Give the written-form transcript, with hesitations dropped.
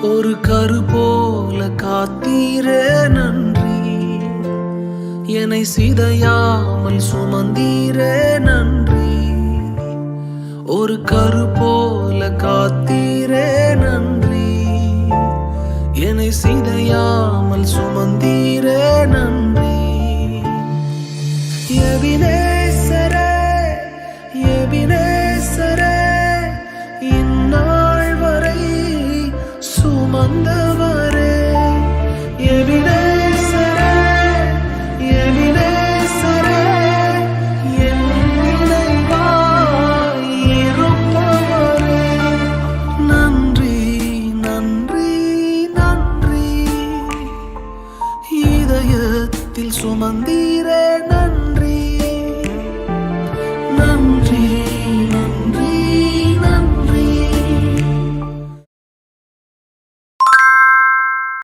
ஒரு கரு போல காத்தீரே நன்றி, என்னை சிதையாமல் சுமந்தீரே நன்றி. ஒரு கரு போல காத்தீரே நன்றி, என்னை சிதையாமல் சுமந்தீரே நன்றி. எபினேசரே, எபினேசரே, இந்நாள் வரை சுமந்தவரே. எபினேசரே, எபினேசரே, என் நினைவாய் இருப்பவரே. நன்றி, நன்றி, நன்றி. இதயத்தில் சுமந்தீர்